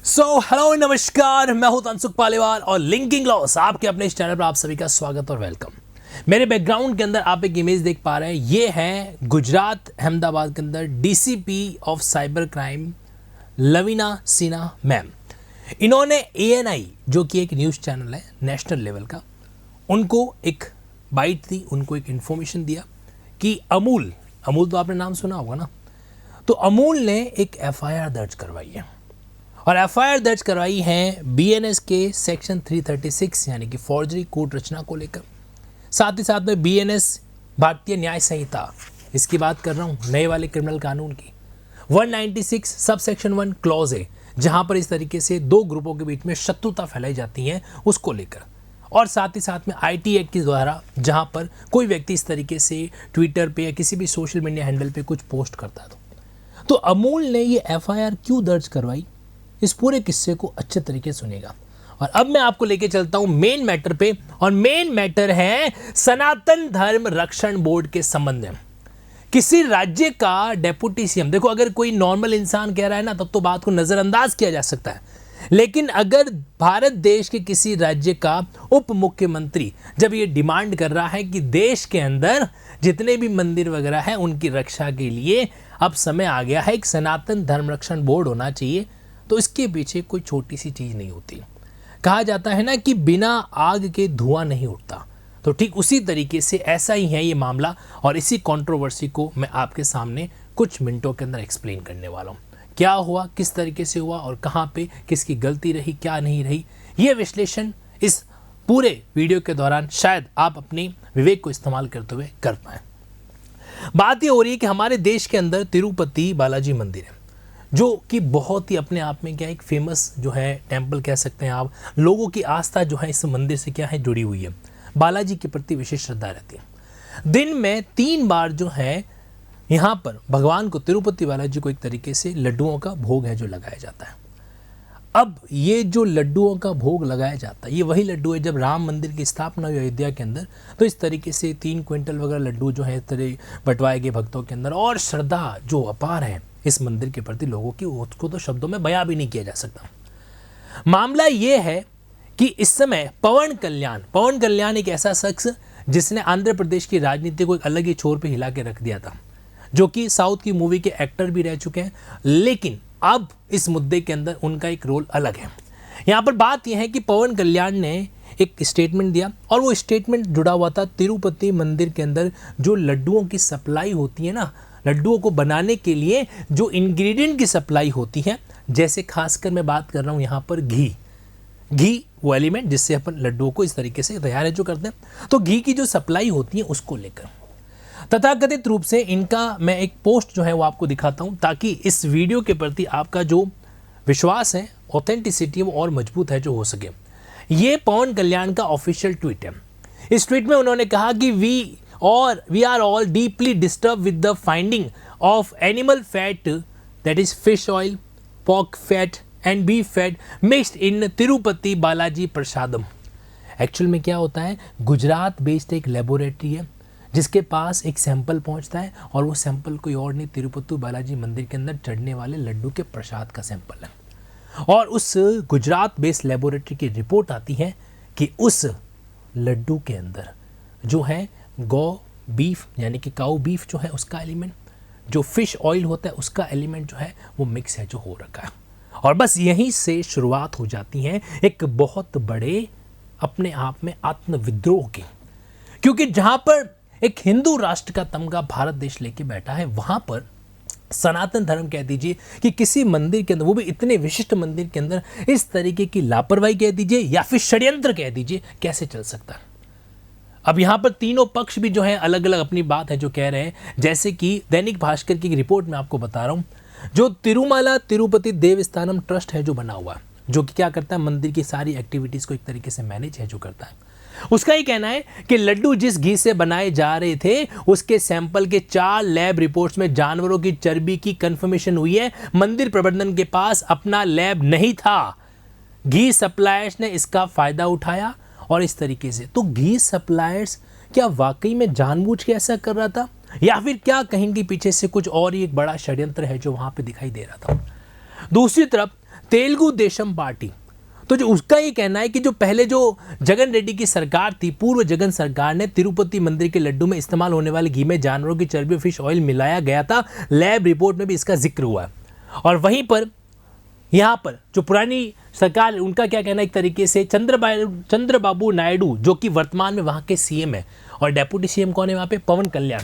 Hello नमस्कार, मैं हूं तनसुख पालीवाल और लिंकिंग लॉस आपके अपने इस चैनल पर आप सभी का स्वागत और वेलकम। मेरे बैकग्राउंड के अंदर आप एक इमेज देख पा रहे हैं। ये है गुजरात अहमदाबाद के अंदर DCP of cyber crime Lavina Sinha ma'am. इन्होंने एएनआई जो कि एक न्यूज़ चैनल है नेशनल लेवल का, उनको एक बाइट दी, उनको एक इन्फॉर्मेशन दिया कि अमूल तो आपने नाम सुना होगा ना, तो अमूल ने एक एफआईआर दर्ज करवाई है और एफआईआर दर्ज करवाई है बीएनएस के सेक्शन 336 यानी कि फॉर्जरी कोड रचना को लेकर। साथ ही साथ में बीएनएस भारतीय न्याय संहिता, इसकी बात कर रहा हूँ, नए वाले क्रिमिनल कानून की 196 सब सेक्शन 1 क्लॉज है, जहाँ पर इस तरीके से दो ग्रुपों के बीच में शत्रुता फैलाई जाती है उसको लेकर। और साथ ही साथ में आईटी एक्ट के द्वारा जहाँ पर कोई व्यक्ति इस तरीके से ट्विटर पे या किसी भी सोशल मीडिया हैंडल पे कुछ पोस्ट करता तो अमूल ने ये एफआईआर क्यों दर्ज करवाई, इस पूरे किस्से को अच्छे तरीके से सुनेगा। और अब मैं आपको लेके चलता हूं मेन मैटर पे, और मेन मैटर है सनातन धर्म रक्षण बोर्ड के संबंध में। किसी राज्य का डेप्यूटी सीएम, देखो अगर कोई नॉर्मल इंसान कह रहा है ना तब तो बात को नजरअंदाज किया जा सकता है, लेकिन अगर भारत देश के किसी राज्य का उप मुख्यमंत्री जब ये डिमांड कर रहा है कि देश के अंदर जितने भी मंदिर वगैरह हैं उनकी रक्षा के लिए अब समय आ गया है, एक सनातन धर्म रक्षण बोर्ड होना चाहिए, तो इसके पीछे कोई छोटी सी चीज़ नहीं होती। कहा जाता है ना कि बिना आग के धुआं नहीं उठता, तो ठीक उसी तरीके से ऐसा ही है ये मामला। और इसी कंट्रोवर्सी को मैं आपके सामने कुछ मिनटों के अंदर एक्सप्लेन करने वाला हूँ। क्या हुआ, किस तरीके से हुआ और कहाँ पे किसकी गलती रही, क्या नहीं रही, ये विश्लेषण इस पूरे वीडियो के दौरान शायद आप अपने विवेक को इस्तेमाल करते हुए कर पाएँ। बात ये हो रही है कि हमारे देश के अंदर तिरुपति बालाजी मंदिर है, जो कि बहुत ही अपने आप में क्या एक फेमस जो है टेंपल कह सकते हैं आप। लोगों की आस्था जो है इस मंदिर से क्या है जुड़ी हुई है, बालाजी के प्रति विशेष श्रद्धा रहती है। दिन में 3 बार जो है यहाँ पर भगवान को, तिरुपति बालाजी को एक तरीके से लड्डुओं का भोग है जो लगाया जाता है। अब ये जो लड्डुओं का भोग लगाया जाता है, ये वही लड्डू है जब राम मंदिर की स्थापना हुई अयोध्या के अंदर, तो इस तरीके से 3 क्विंटल वगैरह लड्डू जो है इस तरह बंटवाए गए भक्तों के अंदर। और श्रद्धा जो अपार है इस मंदिर के प्रति लोगों की, उसको तो शब्दों में बयां भी नहीं किया जा सकता। मामला ये है कि इस समय पवन कल्याण एक ऐसा शख्स जिसने आंध्र प्रदेश की राजनीति को एक अलग ही छोर पे हिला के रख दिया था, जो कि साउथ की मूवी के एक्टर भी रह चुके हैं, लेकिन अब इस मुद्दे के अंदर उनका एक रोल अलग है। यहाँ पर बात यह है कि पवन कल्याण ने एक स्टेटमेंट दिया और वो स्टेटमेंट जुड़ा हुआ था तिरुपति मंदिर के अंदर जो लड्डुओं की सप्लाई होती है ना, लड्डुओं को बनाने के लिए जो इंग्रेडिएंट की सप्लाई होती है, जैसे खासकर मैं बात कर रहा हूँ यहाँ पर घी वो एलिमेंट जिससे अपन लड्डुओं को इस तरीके से तैयार है जो करते हैं, तो घी की जो सप्लाई होती है उसको लेकर तथाकथित रूप से इनका मैं एक पोस्ट जो है वो आपको दिखाता हूँ, ताकि इस वीडियो के प्रति आपका जो विश्वास है, ऑथेंटिसिटी है, वो और मजबूत है जो हो सके। ये पवन कल्याण का ऑफिशियल ट्वीट है। इस ट्वीट में उन्होंने कहा कि we are all deeply disturbed with the finding of animal fat, that is fish oil, pork fat and beef fat mixed in Tirupati Balaji prasadam. Actual में क्या होता है, गुजरात बेस्ड एक लेबोरेटरी है जिसके पास एक सैंपल पहुंचता है और वो सैंपल कोई और नहीं, तिरुपति बालाजी मंदिर के अंदर चढ़ने वाले लड्डू के प्रसाद का सैंपल है। और उस गुजरात बेस्ड लेबोरेटरी की रिपोर्ट आती है कि उस लड्डू के अंदर जो है गौ बीफ यानी कि काऊ बीफ जो है उसका एलिमेंट, जो फिश ऑयल होता है उसका एलिमेंट जो है वो मिक्स है जो हो रखा है। और बस यहीं से शुरुआत हो जाती है एक बहुत बड़े अपने आप में आत्मविद्रोह की, क्योंकि जहां पर एक हिंदू राष्ट्र का तमगा भारत देश लेके बैठा है, वहां पर सनातन धर्म कह दीजिए कि किसी मंदिर के अंदर, वो भी इतने विशिष्ट मंदिर के अंदर, इस तरीके की लापरवाही कह दीजिए या फिर षड्यंत्र कह दीजिए, कैसे चल सकता है। अब यहाँ पर तीनों पक्ष भी जो है अलग अलग अपनी बात है जो कह रहे हैं, जैसे कि दैनिक भास्कर की रिपोर्ट में आपको बता रहा हूँ, जो तिरुमाला तिरुपति देवस्थानम ट्रस्ट है जो बना हुआ, जो कि क्या करता है, मंदिर की सारी एक्टिविटीज़ को एक तरीके से मैनेज है जो करता है, उसका ही कहना है कि लड्डू जिस घी से बनाए जा रहे थे उसके सैंपल के 4 लैब रिपोर्ट्स में जानवरों की चर्बी की कंफर्मेशन हुई है। मंदिर प्रबंधन के पास अपना लैब नहीं था, घी सप्लायर्स ने इसका फायदा उठाया। और इस तरीके से तो घी सप्लायर्स क्या वाकई में जानबूझ के ऐसा कर रहा था, या फिर क्या कहीं के पीछे से कुछ और ही एक बड़ा षड्यंत्र है जो वहां पे दिखाई दे रहा था। दूसरी तरफ तेलुगु देशम पार्टी, तो जो उसका ये कहना है कि जो पहले जो जगन रेड्डी की सरकार थी, पूर्व जगन सरकार ने तिरुपति मंदिर के लड्डू में इस्तेमाल होने वाले घी में जानवरों की चर्बी, फिश ऑयल मिलाया गया था। लैब रिपोर्ट में भी इसका जिक्र हुआ है। और वहीं पर यहाँ पर जो पुरानी सरकार, उनका क्या कहना है, एक तरीके से चंद्रबाबू नायडू जो कि वर्तमान में वहाँ के सीएम है, और डेप्यूटी सीएम कौन है वहाँ पे, पवन कल्याण।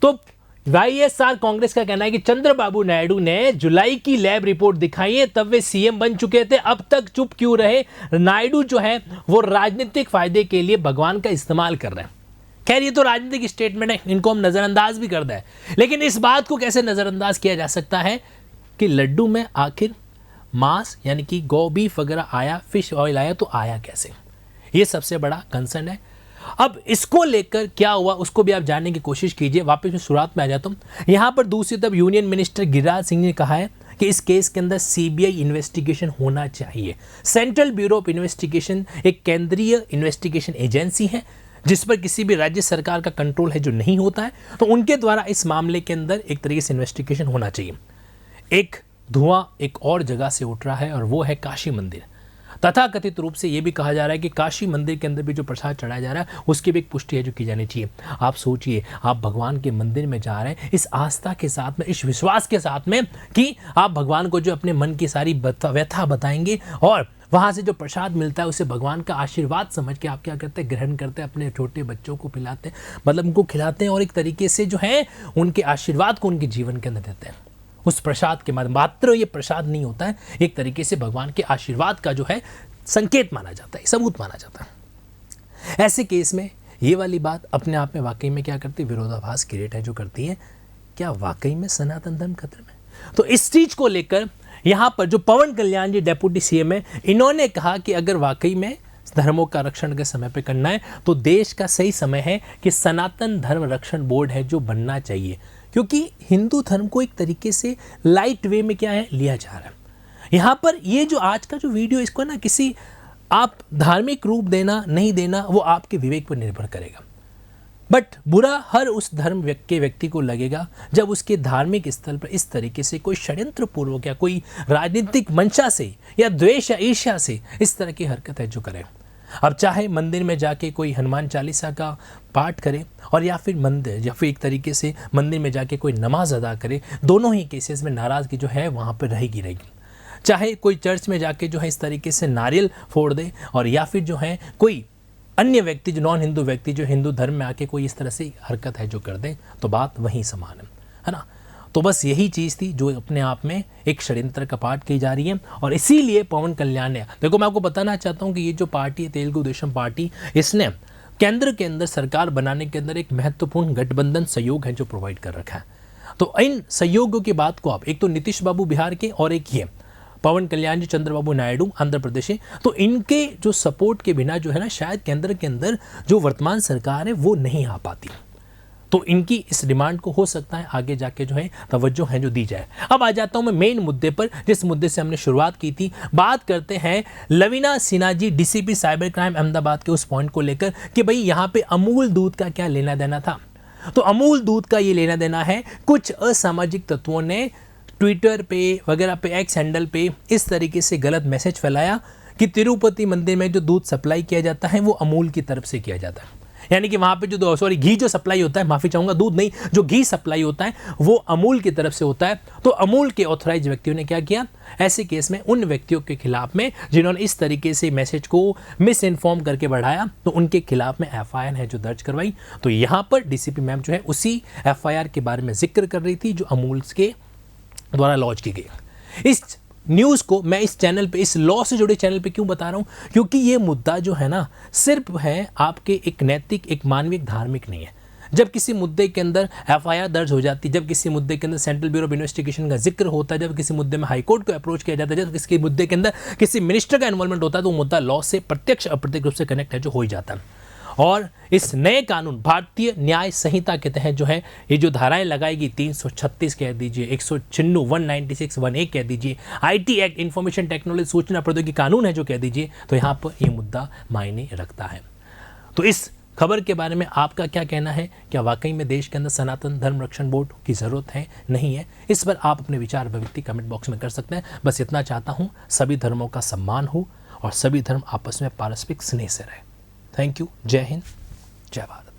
तो वाईएसआर कांग्रेस का कहना है कि चंद्रबाबू नायडू ने जुलाई की लैब रिपोर्ट दिखाई है, तब वे सीएम बन चुके थे, अब तक चुप क्यों रहे। नायडू जो है वो राजनीतिक फायदे के लिए भगवान का इस्तेमाल कर रहे हैं। खैर ये तो राजनीतिक स्टेटमेंट है, इनको हम नजरअंदाज भी कर दें, लेकिन इस बात को कैसे नजरअंदाज किया जा सकता है कि लड्डू में आखिर मांस यानी कि गौ बीफ वगैरह आया, फिश ऑयल आया, तो आया कैसे, ये सबसे बड़ा कंसर्न है। अब इसको लेकर क्या हुआ उसको भी आप जानने की कोशिश कीजिए। वापस मैं शुरुआत में आ जाता हूँ। यहाँ पर दूसरी तरफ यूनियन मिनिस्टर गिरिराज सिंह ने कहा है कि इस केस के अंदर सीबीआई इन्वेस्टिगेशन होना चाहिए। सेंट्रल ब्यूरो ऑफ इन्वेस्टिगेशन एक केंद्रीय इन्वेस्टिगेशन एजेंसी है जिस पर किसी भी राज्य सरकार का कंट्रोल है जो नहीं होता है, तो उनके द्वारा इस मामले के अंदर एक तरीके से इन्वेस्टिगेशन होना चाहिए। एक धुआं एक और जगह से उठ रहा है और वो है काशी मंदिर। तथाकथित रूप से ये भी कहा जा रहा है कि काशी मंदिर के अंदर भी जो प्रसाद चढ़ाया जा रहा है उसकी भी एक पुष्टि है जो की जानी चाहिए। आप सोचिए, आप भगवान के मंदिर में जा रहे हैं इस आस्था के साथ में, इस विश्वास के साथ में कि आप भगवान को जो अपने मन की सारी व्यथा बताएंगे, और वहाँ से जो प्रसाद मिलता है उसे भगवान का आशीर्वाद समझ के आप क्या करते हैं, ग्रहण करते हैं, अपने छोटे बच्चों को पिलाते हैं, मतलब उनको खिलाते हैं, और एक तरीके से जो है उनके आशीर्वाद को उनके जीवन के अंदर देते हैं। उस प्रसाद के मात्र ये प्रसाद नहीं होता है, एक तरीके से भगवान के आशीर्वाद का जो है संकेत माना जाता है, सबूत माना जाता है। ऐसे केस में ये वाली बात अपने आप में वाकई में क्या करती है, विरोधाभास क्रिएट है जो करती है। क्या वाकई में सनातन धर्म खतरे में? तो इस चीज को लेकर यहाँ पर जो पवन कल्याण जी डेप्यूटी सीएम है, इन्होंने कहा कि अगर वाकई में धर्मों का रक्षण के समय पे करना है तो देश का सही समय है कि सनातन धर्म रक्षण बोर्ड है जो बनना चाहिए, क्योंकि हिंदू धर्म को एक तरीके से लाइट वे में क्या है लिया जा रहा है। यहाँ पर ये जो आज का जो वीडियो, इसको ना किसी आप धार्मिक रूप देना नहीं देना वो आपके विवेक पर निर्भर करेगा, बट बुरा हर उस धर्म के व्यक्ति को लगेगा जब उसके धार्मिक स्थल पर इस तरीके से कोई षड्यंत्र पूर्वक या कोई राजनीतिक मंशा से या द्वेष या ईर्ष्या से इस तरह की हरकत है जो करे। अब चाहे मंदिर में जाके कोई हनुमान चालीसा का पाठ करे, और या फिर मंदिर या फिर एक तरीके से मंदिर में जाके कोई नमाज अदा करे, दोनों ही केसेस में नाराज़गी जो है वहाँ पर रहेगी। चाहे कोई चर्च में जाके जो है इस तरीके से नारियल फोड़ दे, और या फिर जो है कोई अन्य व्यक्ति जो नॉन हिंदू व्यक्ति जो हिंदू धर्म में आके कोई इस तरह से हरकत है जो कर दे, तो बात वहीं समान है ना। तो बस यही चीज़ थी जो अपने आप में एक षड्यंत्र का पाठ की जा रही है, और इसीलिए पवन कल्याण ने, देखो मैं आपको बताना चाहता हूँ कि ये जो पार्टी है तेलुगु देशम पार्टी, इसने केंद्र के अंदर सरकार बनाने के अंदर एक महत्वपूर्ण गठबंधन सहयोग है जो प्रोवाइड कर रखा है। तो इन सहयोगों की बात को आप, एक तो नीतीश बाबू बिहार के और एक ये पवन कल्याण जी चंद्रबाबू नायडू आंध्र प्रदेश है, तो इनके जो सपोर्ट के बिना जो है ना शायद केंद्र के अंदर जो वर्तमान सरकार है वो नहीं आ पाती। तो इनकी इस डिमांड को हो सकता है आगे जाके जो है तवज्जो है जो दी जाए। अब आ जाता हूं मैं मेन मुद्दे पर, जिस मुद्दे से हमने शुरुआत की थी। बात करते हैं Lavina Sinha ji DCP cyber crime Ahmedabad के उस पॉइंट को लेकर कि भाई यहाँ पे अमूल दूध का क्या लेना देना था। तो अमूल दूध का ये लेना देना है, कुछ असामाजिक तत्वों ने ट्विटर पे वगैरह पे, एक्स हैंडल पे इस तरीके से गलत मैसेज फैलाया कि तिरुपति मंदिर में जो दूध सप्लाई किया जाता है वो अमूल की तरफ से किया जाता है, यानी कि वहाँ पे जो घी जो सप्लाई होता है, माफ़ी चाहूँगा दूध नहीं, जो घी सप्लाई होता है वो अमूल की तरफ से होता है। तो अमूल के ऑथराइज व्यक्तियों ने क्या किया, ऐसे केस में उन व्यक्तियों के खिलाफ में जिन्होंने इस तरीके से मैसेज को मिस इन्फॉर्म करके बढ़ाया, तो उनके खिलाफ में एफआईआर है जो दर्ज करवाई। तो यहाँ पर डीसीपी मैम जो है उसी एफआईआर के बारे में जिक्र कर रही थी जो अमूल के द्वारा लॉन्च की गई। इस न्यूज़ को मैं इस चैनल पे, इस लॉ से जुड़े चैनल पे क्यों बता रहा हूँ, क्योंकि ये मुद्दा जो है ना सिर्फ है आपके एक नैतिक, एक मानविक, धार्मिक नहीं है। जब किसी मुद्दे के अंदर एफआईआर दर्ज हो जाती है, जब किसी मुद्दे के अंदर सेंट्रल ब्यूरो ऑफ इन्वेस्टिगेशन का जिक्र होता है, जब किसी मुद्दे में हाईकोर्ट को अप्रोच किया जाता है, जब किसी मुद्दे के अंदर किसी मिनिस्टर का इन्वॉल्वमेंट होता है, तो मुद्दा लॉ से प्रत्यक्ष अप्रत्यक्ष रूप से कनेक्ट है जो हो ही जाता है। और इस नए कानून भारतीय न्याय संहिता के तहत जो है ये जो धाराएं लगाएगी, 336 कह दीजिए, 196, 196, 1A कह दीजिए, आईटी एक्ट, इंफॉर्मेशन टेक्नोलॉजी सूचना प्रौद्योगिकी कानून है जो कह दीजिए, तो यहाँ पर ये मुद्दा मायने रखता है। तो इस खबर के बारे में आपका क्या कहना है? क्या वाकई में देश के अंदर सनातन धर्म रक्षण बोर्ड की ज़रूरत है, नहीं है? इस पर आप अपने विचार अभिव्यक्ति कमेंट बॉक्स में कर सकते हैं। बस इतना चाहता हूँ, सभी धर्मों का सम्मान हो और सभी धर्म आपस में पारस्परिक स्नेह से रहे। Thank you. जय हिंद, जय भारत।